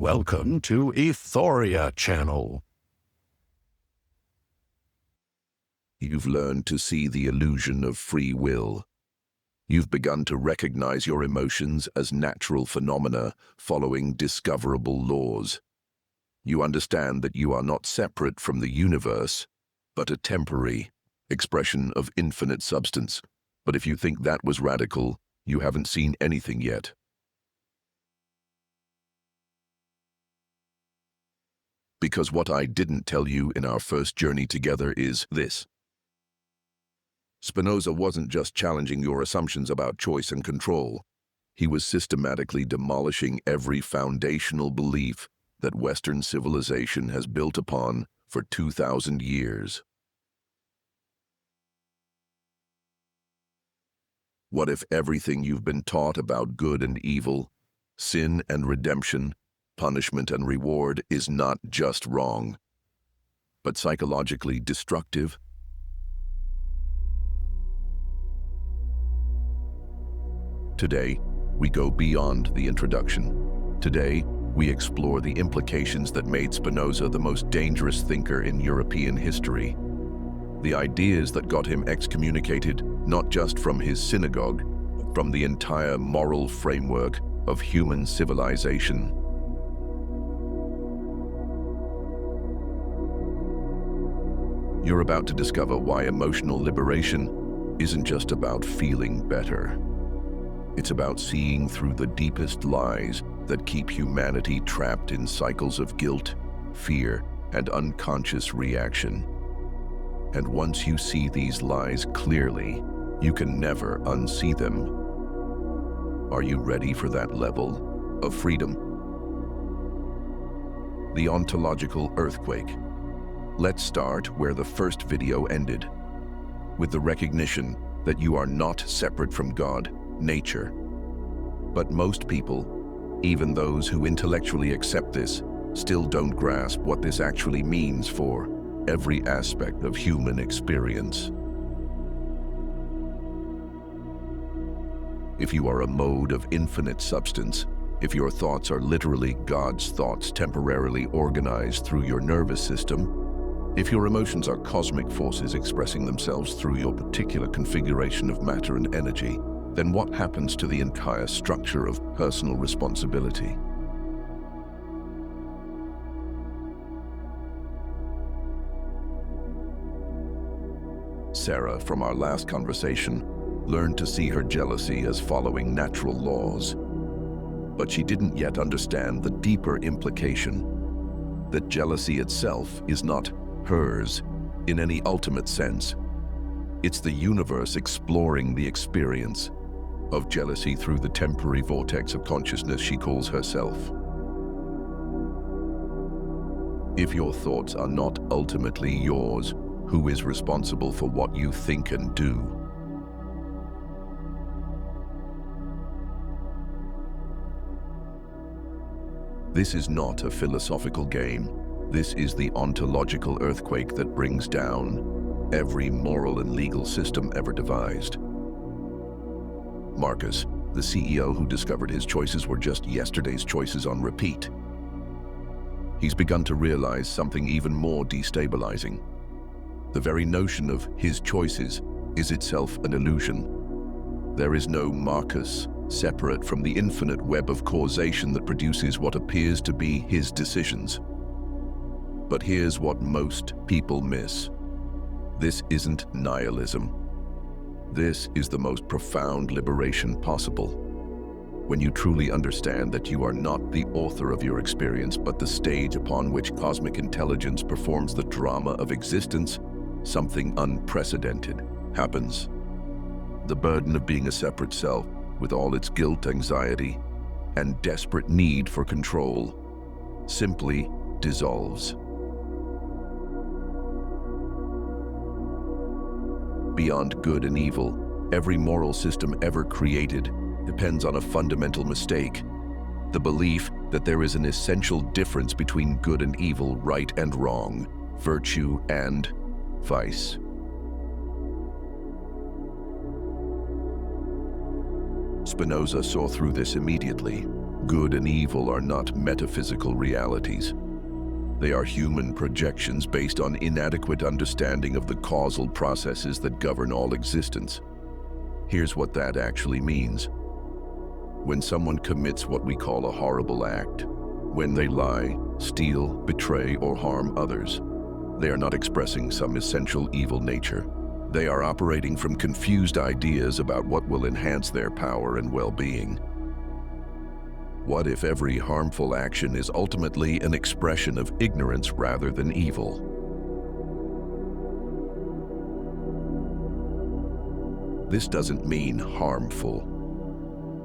Welcome to Ethoria Channel. You've learned to see the illusion of free will. You've begun to recognize your emotions as natural phenomena following discoverable laws. You understand that you are not separate from the universe, but a temporary expression of infinite substance. But if you think that was radical, you haven't seen anything yet. Because what I didn't tell you in our first journey together is this. Spinoza wasn't just challenging your assumptions about choice and control. He was systematically demolishing every foundational belief that Western civilization has built upon for 2,000 years. What if everything you've been taught about good and evil, sin and redemption, punishment and reward is not just wrong, but psychologically destructive? Today, we go beyond the introduction. Today, we explore the implications that made Spinoza the most dangerous thinker in European history. The ideas that got him excommunicated not just from his synagogue, but from the entire moral framework of human civilization. You're about to discover why emotional liberation isn't just about feeling better. It's about seeing through the deepest lies that keep humanity trapped in cycles of guilt, fear, and unconscious reaction. And once you see these lies clearly, you can never unsee them. Are you ready for that level of freedom? The ontological earthquake. Let's start where the first video ended, with the recognition that you are not separate from God, nature. But most people, even those who intellectually accept this, still don't grasp what this actually means for every aspect of human experience. If you are a mode of infinite substance, if your thoughts are literally God's thoughts temporarily organized through your nervous system, if your emotions are cosmic forces expressing themselves through your particular configuration of matter and energy, then what happens to the entire structure of personal responsibility? Sarah, from our last conversation, learned to see her jealousy as following natural laws. But she didn't yet understand the deeper implication that jealousy itself is not hers in any ultimate sense. It's the universe exploring the experience of jealousy through the temporary vortex of consciousness she calls herself. If your thoughts are not ultimately yours, who is responsible for what you think and do? This is not a philosophical game. This is the ontological earthquake that brings down every moral and legal system ever devised. Marcus, the CEO who discovered his choices were just yesterday's choices on repeat. He's begun to realize something even more destabilizing. The very notion of his choices is itself an illusion. There is no Marcus separate from the infinite web of causation that produces what appears to be his decisions. But here's what most people miss. This isn't nihilism. This is the most profound liberation possible. When you truly understand that you are not the author of your experience, but the stage upon which cosmic intelligence performs the drama of existence, something unprecedented happens. The burden of being a separate self, with all its guilt, anxiety, and desperate need for control, simply dissolves. Beyond good and evil, every moral system ever created depends on a fundamental mistake: the belief that there is an essential difference between good and evil, right and wrong, virtue and vice. Spinoza saw through this immediately. good and evil are not metaphysical realities. They are human projections based on inadequate understanding of the causal processes that govern all existence. Here's what that actually means. When someone commits what we call a horrible act, when they lie, steal, betray, or harm others, they are not expressing some essential evil nature. They are operating from confused ideas about what will enhance their power and well-being. What if every harmful action is ultimately an expression of ignorance rather than evil? This doesn't mean harmful.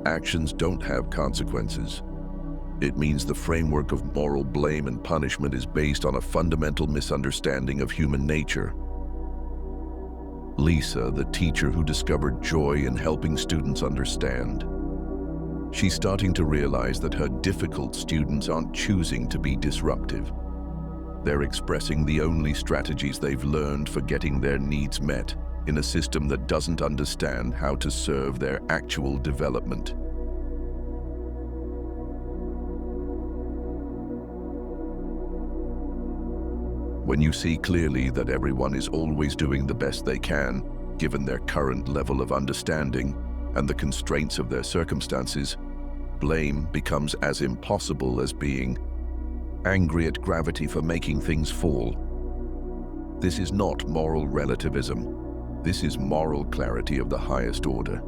Actions don't have consequences. It means the framework of moral blame and punishment is based on a fundamental misunderstanding of human nature. Lisa, the teacher who discovered joy in helping students understand, she's starting to realize that her difficult students aren't choosing to be disruptive. They're expressing the only strategies they've learned for getting their needs met in a system that doesn't understand how to serve their actual development. When you see clearly that everyone is always doing the best they can, given their current level of understanding and the constraints of their circumstances, blame becomes as impossible as being angry at gravity for making things fall. This is not moral relativism. This is moral clarity of the highest order.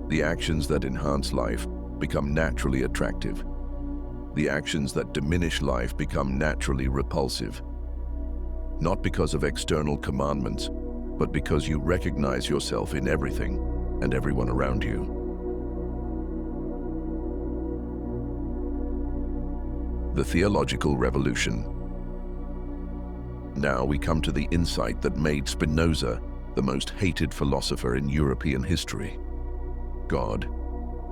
The actions that enhance life become naturally attractive. The actions that diminish life become naturally repulsive. Not because of external commandments, but because you recognize yourself in everything and everyone around you. The theological revolution. Now we come to the insight that made Spinoza the most hated philosopher in European history. God,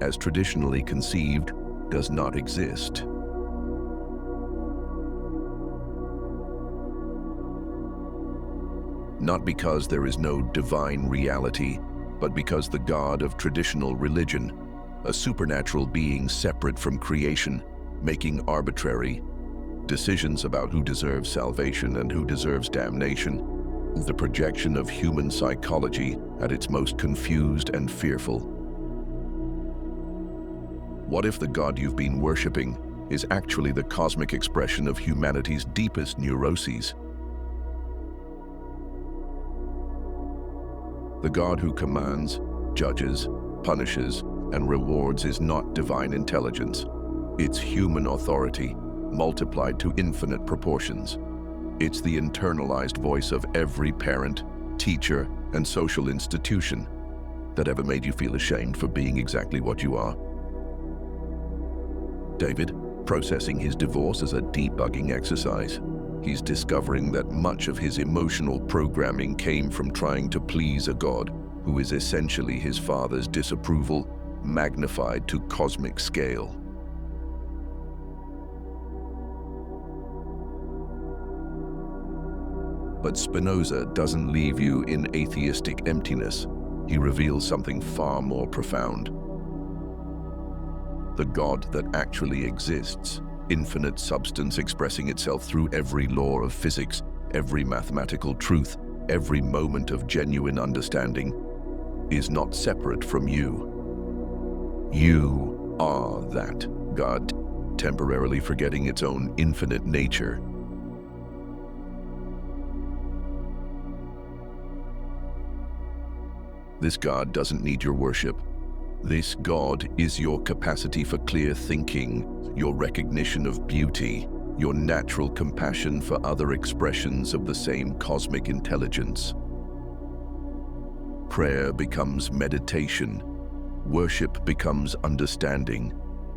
as traditionally conceived, does not exist. Not because there is no divine reality, but because the God of traditional religion, a supernatural being separate from creation, making arbitrary decisions about who deserves salvation and who deserves damnation, the projection of human psychology at its most confused and fearful. What if the God you've been worshiping is actually the cosmic expression of humanity's deepest neuroses? The God who commands, judges, punishes, and rewards is not divine intelligence. It's human authority, multiplied to infinite proportions. It's the internalized voice of every parent, teacher, and social institution that ever made you feel ashamed for being exactly what you are. David, processing his divorce as a debugging exercise, he's discovering that much of his emotional programming came from trying to please a God who is essentially his father's disapproval, magnified to cosmic scale. But Spinoza doesn't leave you in atheistic emptiness. He reveals something far more profound. The God that actually exists, infinite substance expressing itself through every law of physics, every mathematical truth, every moment of genuine understanding, is not separate from you. You are that God, temporarily forgetting its own infinite nature. This God doesn't need your worship. This God is your capacity for clear thinking, your recognition of beauty, your natural compassion for other expressions of the same cosmic intelligence. Prayer becomes meditation. Worship becomes understanding.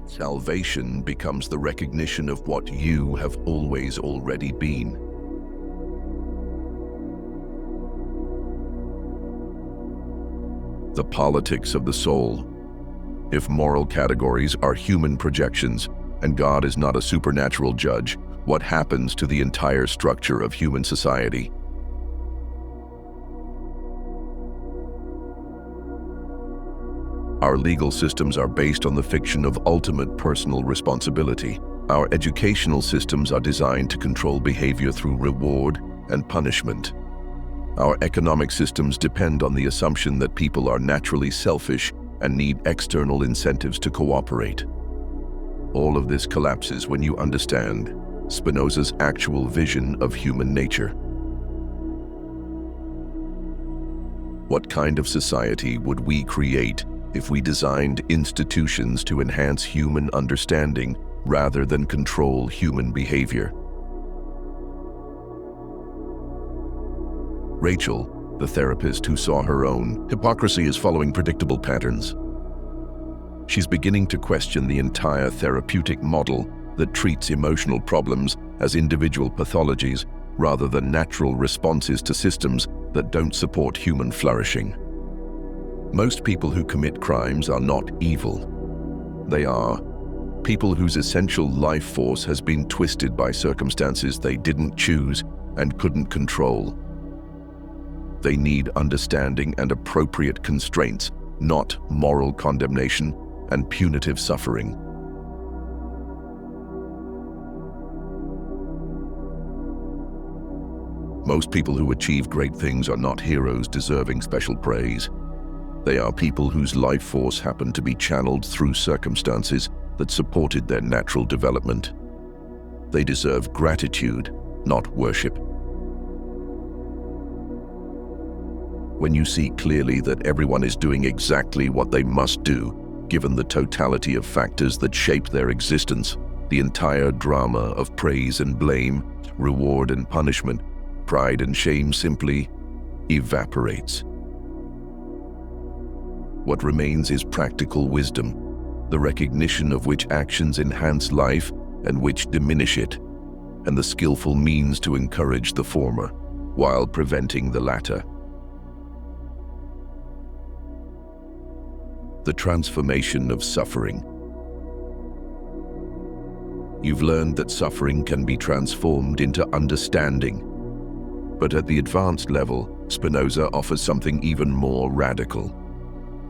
Salvation becomes the recognition of what you have always already been. The politics of the soul. If moral categories are human projections and God is not a supernatural judge, what happens to the entire structure of human society? Our legal systems are based on the fiction of ultimate personal responsibility. Our educational systems are designed to control behavior through reward and punishment. Our economic systems depend on the assumption that people are naturally selfish and need external incentives to cooperate. All of this collapses when you understand Spinoza's actual vision of human nature. What kind of society would we create if we designed institutions to enhance human understanding rather than control human behavior? Rachel, the therapist who saw her own hypocrisy as following predictable patterns. She's beginning to question the entire therapeutic model that treats emotional problems as individual pathologies rather than natural responses to systems that don't support human flourishing. Most people who commit crimes are not evil. They are people whose essential life force has been twisted by circumstances they didn't choose and couldn't control. They need understanding and appropriate constraints, not moral condemnation and punitive suffering. Most people who achieve great things are not heroes deserving special praise. They are people whose life force happened to be channeled through circumstances that supported their natural development. They deserve gratitude, not worship. When you see clearly that everyone is doing exactly what they must do, given the totality of factors that shape their existence, the entire drama of praise and blame, reward and punishment, pride and shame simply evaporates. What remains is practical wisdom, the recognition of which actions enhance life and which diminish it, and the skillful means to encourage the former, while preventing the latter. The transformation of suffering. You've learned that suffering can be transformed into understanding. But at the advanced level, Spinoza offers something even more radical: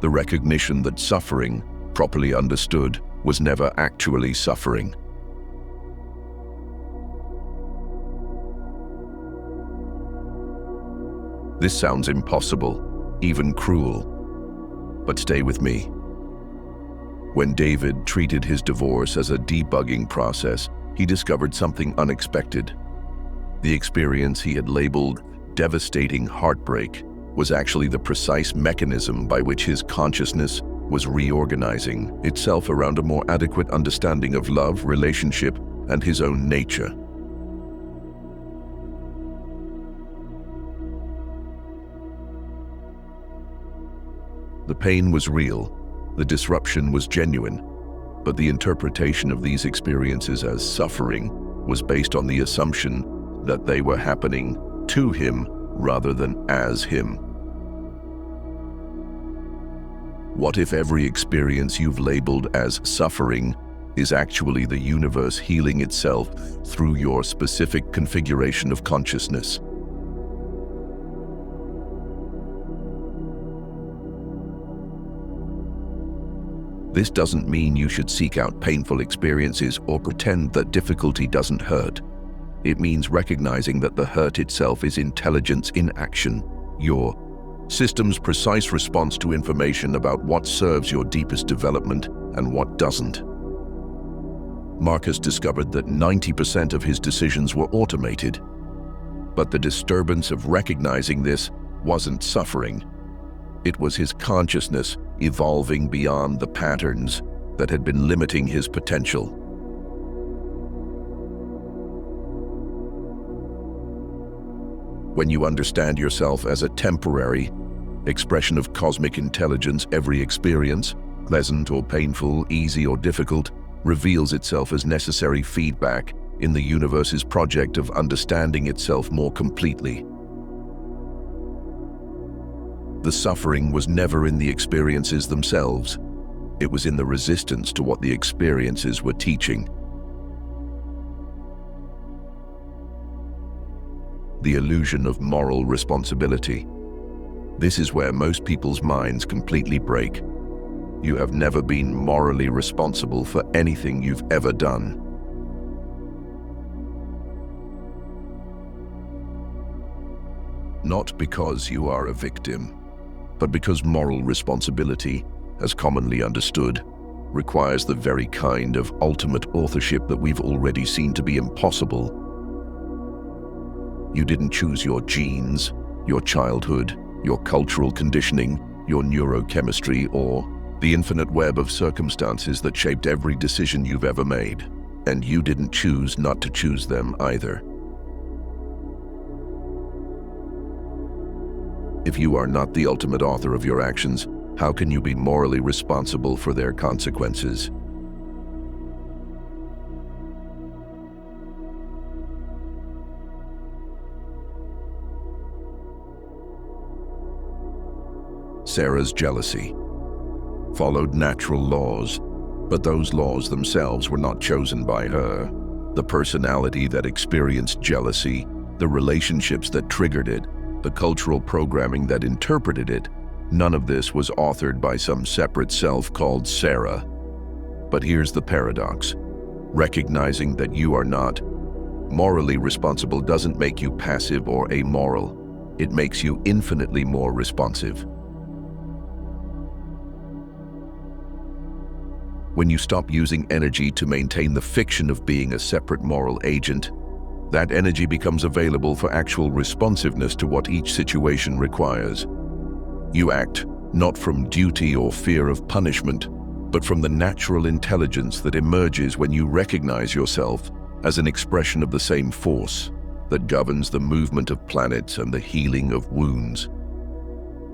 the recognition that suffering, properly understood, was never actually suffering. This sounds impossible, even cruel. But stay with me. When David treated his divorce as a debugging process, he discovered something unexpected. The experience he had labeled devastating heartbreak was actually the precise mechanism by which his consciousness was reorganizing itself around a more adequate understanding of love, relationship, and his own nature. The pain was real, the disruption was genuine, but the interpretation of these experiences as suffering was based on the assumption that they were happening to him rather than as him. What if every experience you've labeled as suffering is actually the universe healing itself through your specific configuration of consciousness? This doesn't mean you should seek out painful experiences or pretend that difficulty doesn't hurt. It means recognizing that the hurt itself is intelligence in action, your system's precise response to information about what serves your deepest development and what doesn't. Marcus discovered that 90% of his decisions were automated, but the disturbance of recognizing this wasn't suffering. It was his consciousness evolving beyond the patterns that had been limiting his potential. When you understand yourself as a temporary expression of cosmic intelligence, every experience, pleasant or painful, easy or difficult, reveals itself as necessary feedback in the universe's project of understanding itself more completely. The suffering was never in the experiences themselves. It was in the resistance to what the experiences were teaching. The illusion of moral responsibility. This is where most people's minds completely break. You have never been morally responsible for anything you've ever done. Not because you are a victim, but because moral responsibility, as commonly understood, requires the very kind of ultimate authorship that we've already seen to be impossible. You didn't choose your genes, your childhood, your cultural conditioning, your neurochemistry, or the infinite web of circumstances that shaped every decision you've ever made. And you didn't choose not to choose them either. If you are not the ultimate author of your actions, how can you be morally responsible for their consequences? Sarah's jealousy followed natural laws, but those laws themselves were not chosen by her. The personality that experienced jealousy, the relationships that triggered it, the cultural programming that interpreted it, none of this was authored by some separate self called Sarah. But here's the paradox. Recognizing that you are not morally responsible doesn't make you passive or amoral. It makes you infinitely more responsive. When you stop using energy to maintain the fiction of being a separate moral agent, that energy becomes available for actual responsiveness to what each situation requires. You act not from duty or fear of punishment, but from the natural intelligence that emerges when you recognize yourself as an expression of the same force that governs the movement of planets and the healing of wounds.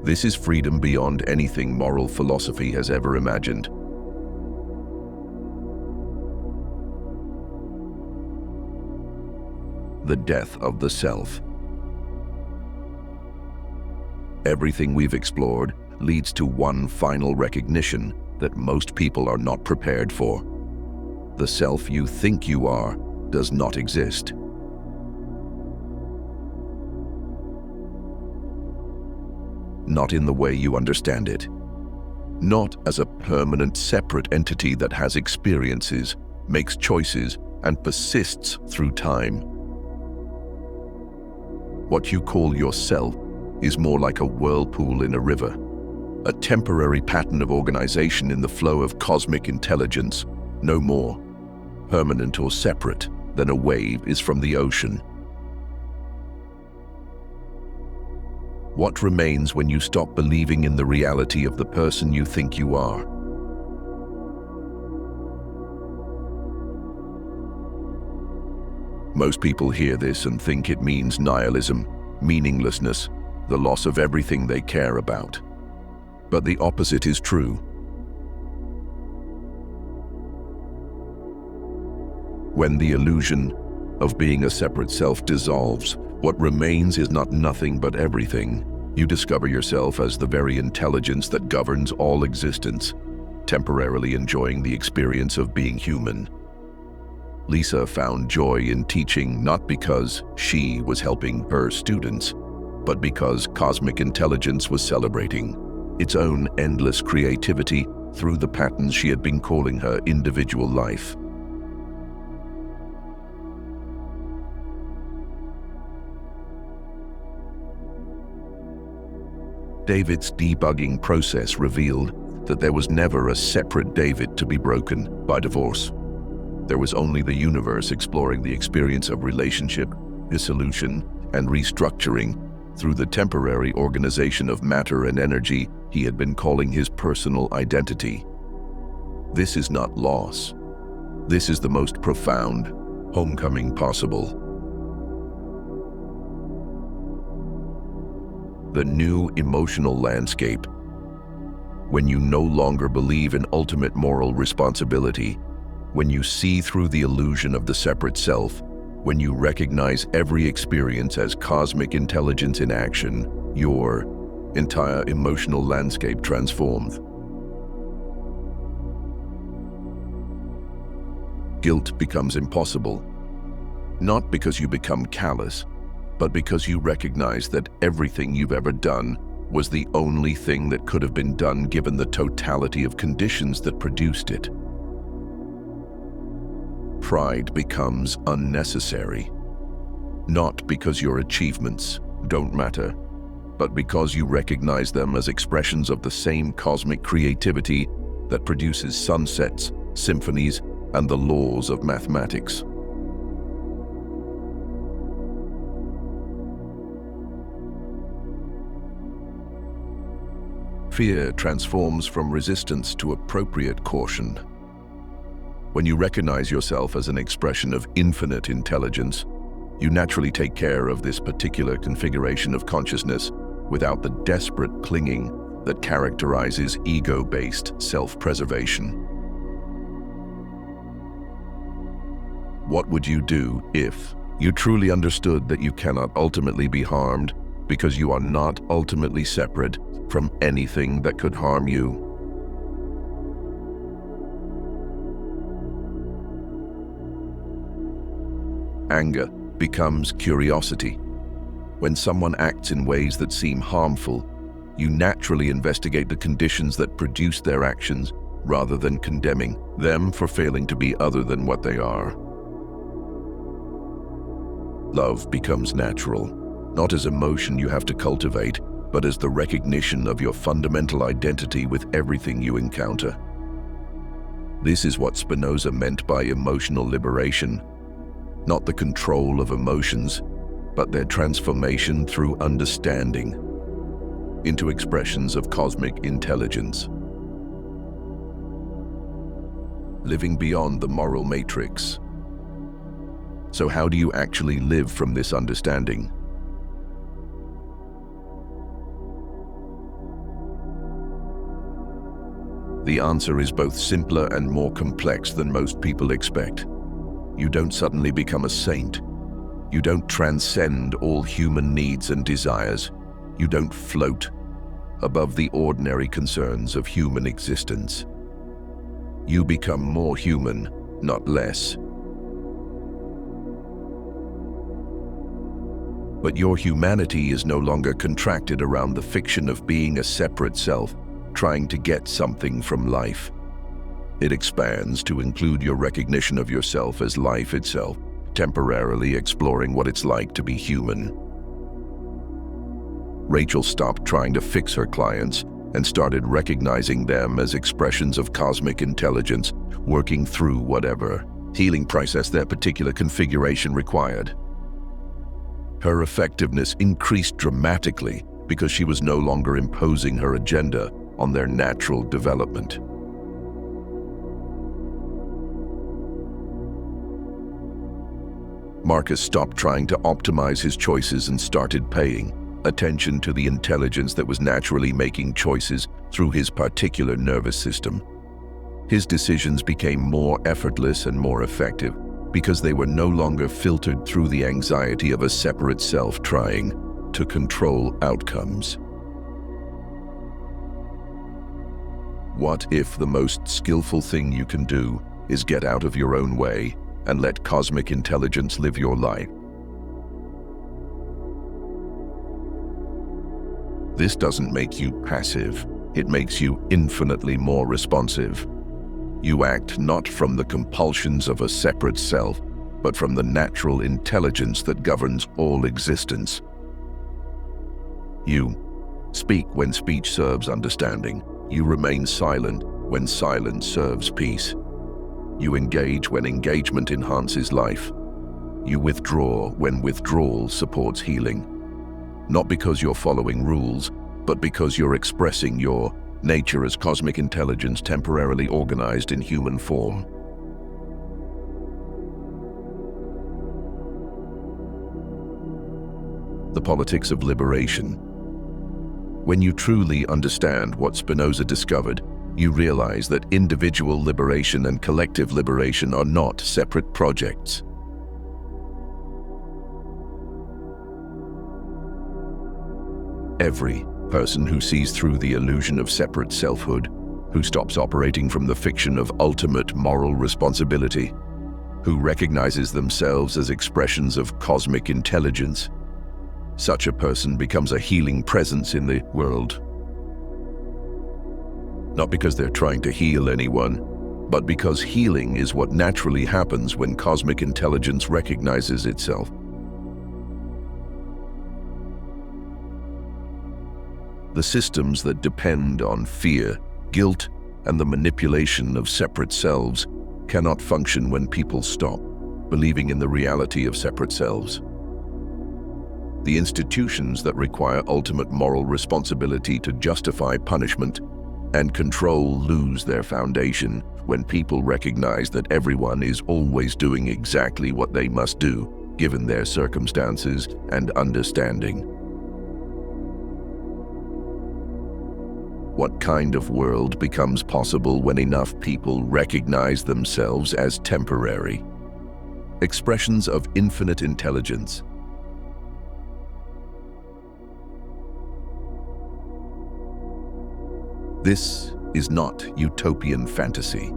This is freedom beyond anything moral philosophy has ever imagined. The death of the self. Everything we've explored leads to one final recognition that most people are not prepared for. The self you think you are does not exist. Not in the way you understand it. Not as a permanent separate entity that has experiences, makes choices, and persists through time. What you call yourself is more like a whirlpool in a river, a temporary pattern of organization in the flow of cosmic intelligence, no more permanent or separate than a wave is from the ocean. What remains when you stop believing in the reality of the person you think you are? Most people hear this and think it means nihilism, meaninglessness, the loss of everything they care about. But the opposite is true. When the illusion of being a separate self dissolves, what remains is not nothing but everything. You discover yourself as the very intelligence that governs all existence, temporarily enjoying the experience of being human. Lisa found joy in teaching not because she was helping her students, but because cosmic intelligence was celebrating its own endless creativity through the patterns she had been calling her individual life. David's debugging process revealed that there was never a separate David to be broken by divorce. There was only the universe exploring the experience of relationship, dissolution, and restructuring through the temporary organization of matter and energy he had been calling his personal identity. This is not loss. This is the most profound homecoming possible. The new emotional landscape. When you no longer believe in ultimate moral responsibility, when you see through the illusion of the separate self, when you recognize every experience as cosmic intelligence in action, your entire emotional landscape transforms. Guilt becomes impossible, not because you become callous, but because you recognize that everything you've ever done was the only thing that could have been done given the totality of conditions that produced it. Pride becomes unnecessary, not because your achievements don't matter, but because you recognize them as expressions of the same cosmic creativity that produces sunsets, symphonies, and the laws of mathematics. Fear transforms from resistance to appropriate caution. When you recognize yourself as an expression of infinite intelligence, you naturally take care of this particular configuration of consciousness without the desperate clinging that characterizes ego-based self-preservation. What would you do if you truly understood that you cannot ultimately be harmed because you are not ultimately separate from anything that could harm you? Anger becomes curiosity. When someone acts in ways that seem harmful, you naturally investigate the conditions that produce their actions rather than condemning them for failing to be other than what they are. Love becomes natural, not as emotion you have to cultivate, but as the recognition of your fundamental identity with everything you encounter. This is what Spinoza meant by emotional liberation, not the control of emotions, but their transformation through understanding into expressions of cosmic intelligence. Living beyond the moral matrix. So how do you actually live from this understanding? The answer is both simpler and more complex than most people expect. You don't suddenly become a saint. You don't transcend all human needs and desires. You don't float above the ordinary concerns of human existence. You become more human, not less. But your humanity is no longer contracted around the fiction of being a separate self, trying to get something from life. It expands to include your recognition of yourself as life itself, temporarily exploring what it's like to be human. Rachel stopped trying to fix her clients and started recognizing them as expressions of cosmic intelligence, working through whatever healing process their particular configuration required. Her effectiveness increased dramatically because she was no longer imposing her agenda on their natural development. Marcus stopped trying to optimize his choices and started paying attention to the intelligence that was naturally making choices through his particular nervous system. His decisions became more effortless and more effective because they were no longer filtered through the anxiety of a separate self trying to control outcomes. What if the most skillful thing you can do is get out of your own way and let cosmic intelligence live your life? This doesn't make you passive, it makes you infinitely more responsive. You act not from the compulsions of a separate self, but from the natural intelligence that governs all existence. You speak when speech serves understanding. You remain silent when silence serves peace. You engage when engagement enhances life. You withdraw when withdrawal supports healing. Not because you're following rules, but because you're expressing your nature as cosmic intelligence temporarily organized in human form. The politics of liberation. When you truly understand what Spinoza discovered, you realize that individual liberation and collective liberation are not separate projects. Every person who sees through the illusion of separate selfhood, who stops operating from the fiction of ultimate moral responsibility, who recognizes themselves as expressions of cosmic intelligence, Such a person becomes a healing presence in the world. Not because they're trying to heal anyone, but because healing is what naturally happens when cosmic intelligence recognizes itself. The systems that depend on fear, guilt, and the manipulation of separate selves cannot function when people stop believing in the reality of separate selves. The institutions that require ultimate moral responsibility to justify punishment and control lose their foundation when people recognize that everyone is always doing exactly what they must do, given their circumstances and understanding. What kind of world becomes possible when enough people recognize themselves as temporary expressions of infinite intelligence? This is not utopian fantasy.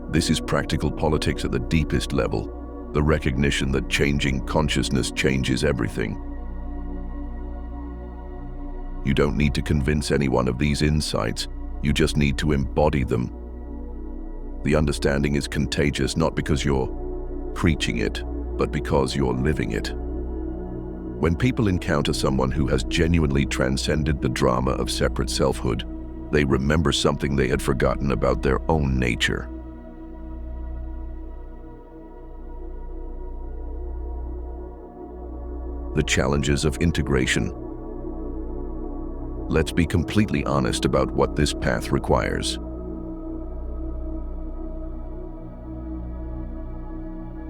This is practical politics at the deepest level, the recognition that changing consciousness changes everything. You don't need to convince anyone of these insights, you just need to embody them. The understanding is contagious not because you're preaching it, but because you're living it. When people encounter someone who has genuinely transcended the drama of separate selfhood, they remember something they had forgotten about their own nature. The challenges of integration. Let's be completely honest about what this path requires.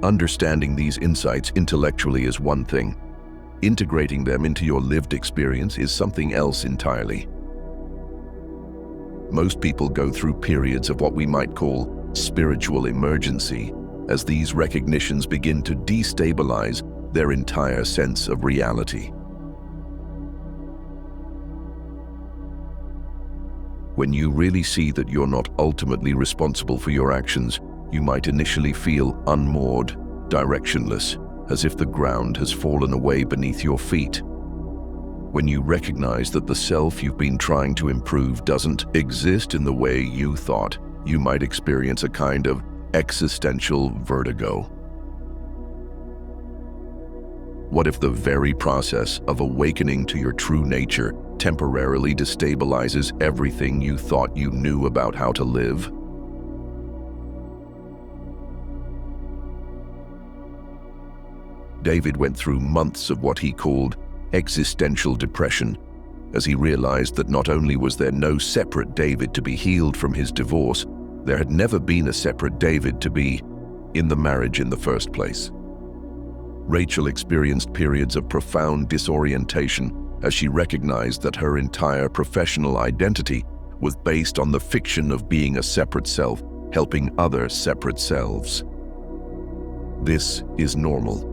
Understanding these insights intellectually is one thing. Integrating them into your lived experience is something else entirely. Most people go through periods of what we might call spiritual emergency, as these recognitions begin to destabilize their entire sense of reality. When you really see that you're not ultimately responsible for your actions, you might initially feel unmoored, directionless, as if the ground has fallen away beneath your feet. When you recognize that the self you've been trying to improve doesn't exist in the way you thought, you might experience a kind of existential vertigo. What if the very process of awakening to your true nature temporarily destabilizes everything you thought you knew about how to live? David went through months of what he called existential depression, as he realized that not only was there no separate David to be healed from his divorce, there had never been a separate David to be in the marriage in the first place. Rachel experienced periods of profound disorientation as she recognized that her entire professional identity was based on the fiction of being a separate self, helping other separate selves. This is normal.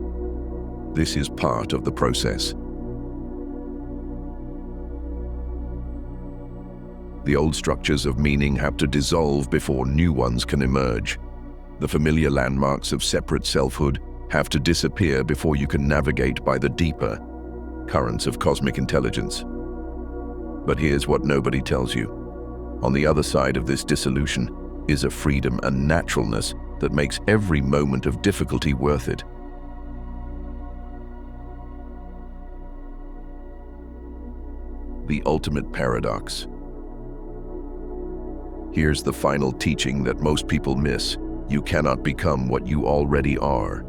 This is part of the process. The old structures of meaning have to dissolve before new ones can emerge. The familiar landmarks of separate selfhood have to disappear before you can navigate by the deeper currents of cosmic intelligence. But here's what nobody tells you. On the other side of this dissolution is a freedom and naturalness that makes every moment of difficulty worth it. The ultimate paradox. Here's the final teaching that most people miss. You cannot become what you already are.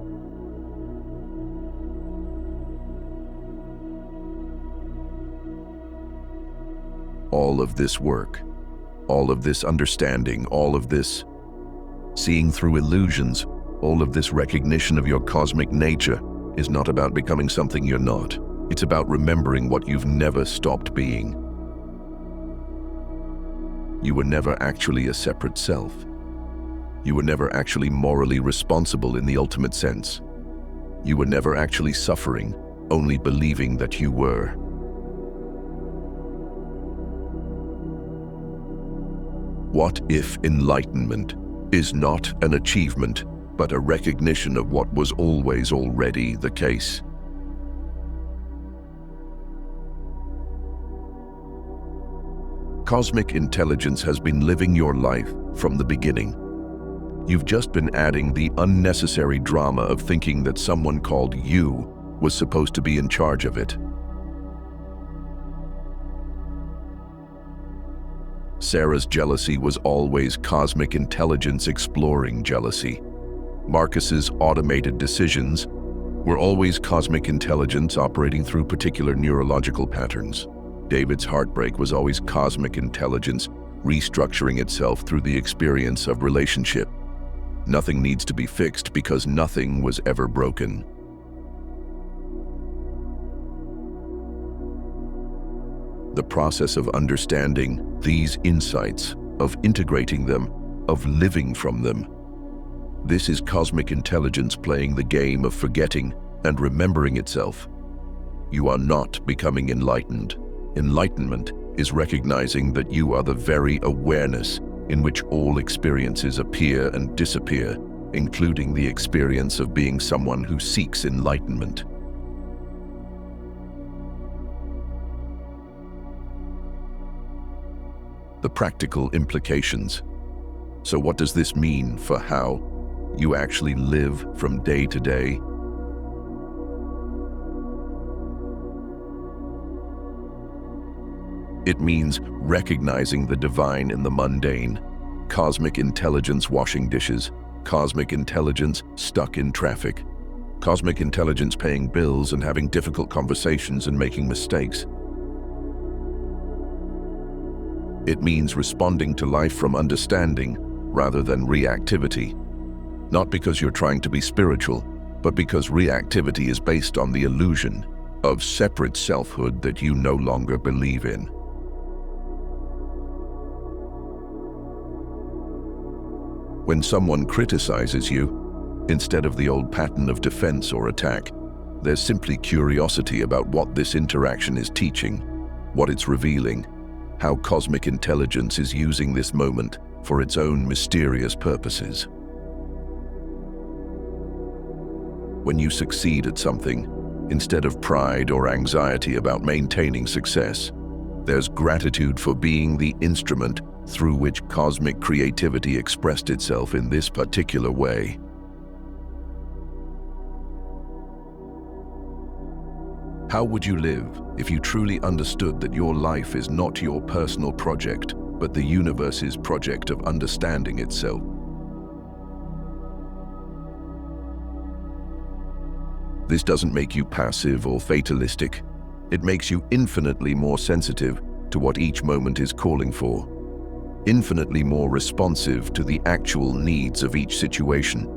All of this work, all of this understanding, all of this seeing through illusions, all of this recognition of your cosmic nature is not about becoming something you're not. It's about remembering what you've never stopped being. You were never actually a separate self. You were never actually morally responsible in the ultimate sense. You were never actually suffering, only believing that you were. What if enlightenment is not an achievement, but a recognition of what was always already the case? Cosmic intelligence has been living your life from the beginning. You've just been adding the unnecessary drama of thinking that someone called you was supposed to be in charge of it. Sarah's jealousy was always cosmic intelligence exploring jealousy. Marcus's automated decisions were always cosmic intelligence operating through particular neurological patterns. David's heartbreak was always cosmic intelligence restructuring itself through the experience of relationship. Nothing needs to be fixed because nothing was ever broken. The process of understanding these insights, of integrating them, of living from them. This is cosmic intelligence playing the game of forgetting and remembering itself. You are not becoming enlightened. Enlightenment is recognizing that you are the very awareness in which all experiences appear and disappear, including the experience of being someone who seeks enlightenment. The practical implications. So what does this mean for how you actually live from day to day? It means recognizing the divine in the mundane, cosmic intelligence washing dishes, cosmic intelligence stuck in traffic, cosmic intelligence paying bills and having difficult conversations and making mistakes. It means responding to life from understanding rather than reactivity. Not because you're trying to be spiritual, but because reactivity is based on the illusion of separate selfhood that you no longer believe in. When someone criticizes you, instead of the old pattern of defense or attack, there's simply curiosity about what this interaction is teaching, what it's revealing, how cosmic intelligence is using this moment for its own mysterious purposes. When you succeed at something, instead of pride or anxiety about maintaining success, there's gratitude for being the instrument through which cosmic creativity expressed itself in this particular way. How would you live if you truly understood that your life is not your personal project, but the universe's project of understanding itself? This doesn't make you passive or fatalistic. It makes you infinitely more sensitive to what each moment is calling for, infinitely more responsive to the actual needs of each situation.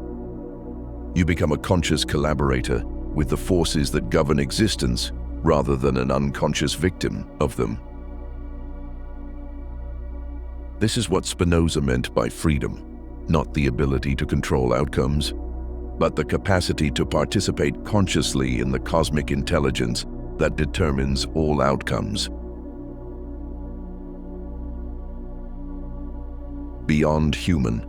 You become a conscious collaborator with the forces that govern existence rather than an unconscious victim of them. This is what Spinoza meant by freedom, not the ability to control outcomes, but the capacity to participate consciously in the cosmic intelligence that determines all outcomes. Beyond human.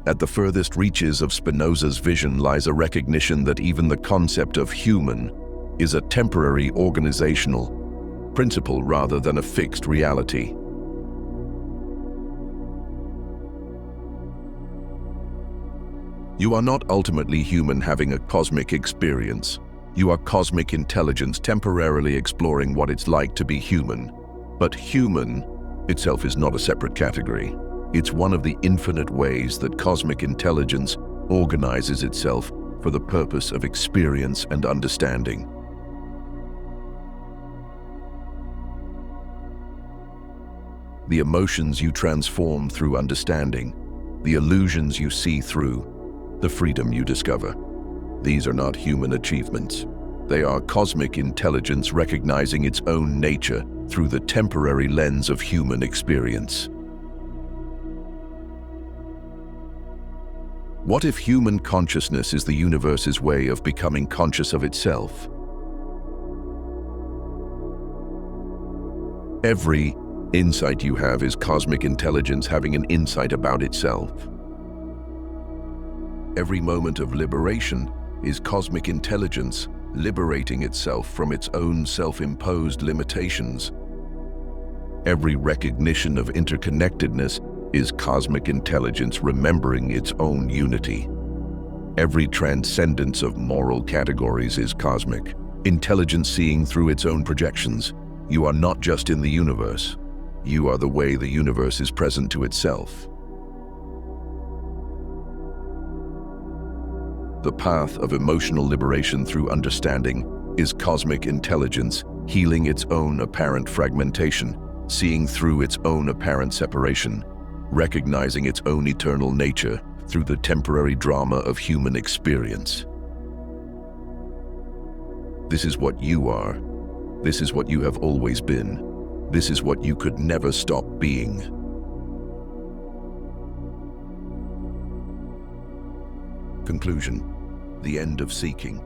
At the furthest reaches of Spinoza's vision lies a recognition that even the concept of human is a temporary organizational principle rather than a fixed reality. You are not ultimately human having a cosmic experience. You are cosmic intelligence temporarily exploring what it's like to be human. But human itself is not a separate category. It's one of the infinite ways that cosmic intelligence organizes itself for the purpose of experience and understanding. The emotions you transform through understanding, the illusions you see through, the freedom you discover. These are not human achievements. They are cosmic intelligence recognizing its own nature through the temporary lens of human experience. What if human consciousness is the universe's way of becoming conscious of itself? Every insight you have is cosmic intelligence having an insight about itself. Every moment of liberation is cosmic intelligence liberating itself from its own self-imposed limitations. Every recognition of interconnectedness is cosmic intelligence remembering its own unity. Every transcendence of moral categories is cosmic intelligence seeing through its own projections. You are not just in the universe. You are the way the universe is present to itself. The path of emotional liberation through understanding is cosmic intelligence healing its own apparent fragmentation, seeing through its own apparent separation, recognizing its own eternal nature through the temporary drama of human experience. This is what you are. This is what you have always been. This is what you could never stop being. Conclusion. The end of seeking.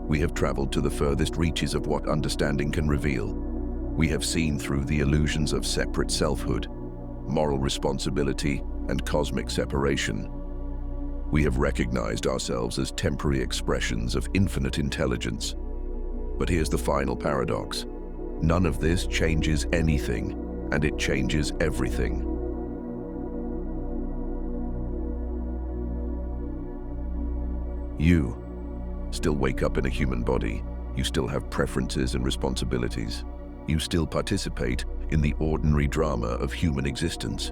We have traveled to the furthest reaches of what understanding can reveal. We have seen through the illusions of separate selfhood, moral responsibility, and cosmic separation. We have recognized ourselves as temporary expressions of infinite intelligence. But here's the final paradox. None of this changes anything, and it changes everything. You still wake up in a human body. You still have preferences and responsibilities. You still participate in the ordinary drama of human existence.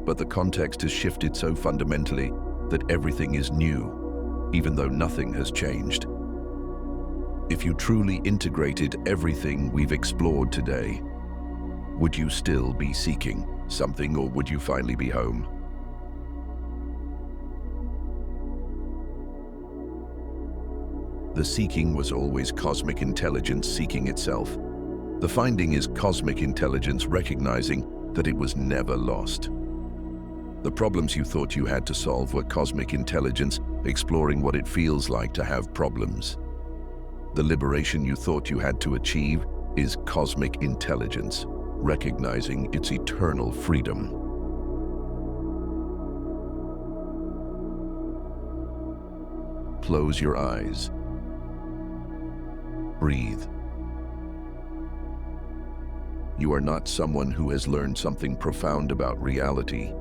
But the context has shifted so fundamentally that everything is new, even though nothing has changed. If you truly integrated everything we've explored today, would you still be seeking something, or would you finally be home? The seeking was always cosmic intelligence seeking itself. The finding is cosmic intelligence recognizing that it was never lost. The problems you thought you had to solve were cosmic intelligence exploring what it feels like to have problems. The liberation you thought you had to achieve is cosmic intelligence recognizing its eternal freedom. Close your eyes. Breathe. You are not someone who has learned something profound about reality.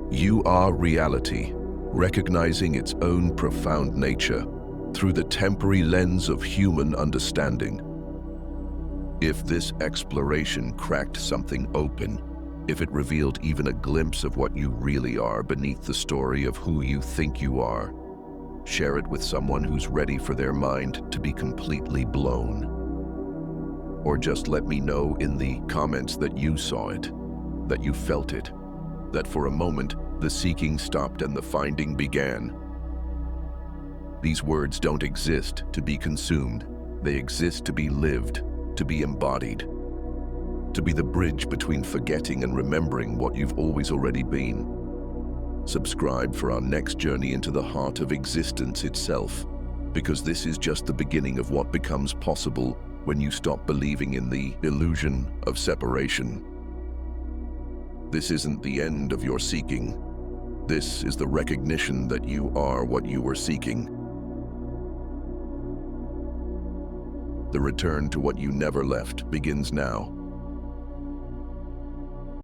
You are reality, recognizing its own profound nature through the temporary lens of human understanding. If this exploration cracked something open, if it revealed even a glimpse of what you really are beneath the story of who you think you are, share it with someone who's ready for their mind to be completely blown. Or just let me know in the comments that you saw it, that you felt it, that for a moment the seeking stopped and the finding began. These words don't exist to be consumed. They exist to be lived, to be embodied, to be the bridge between forgetting and remembering what you've always already been. Subscribe for our next journey into the heart of existence itself, because this is just the beginning of what becomes possible when you stop believing in the illusion of separation. This isn't the end of your seeking. This is the recognition that you are what you were seeking. The return to what you never left begins now.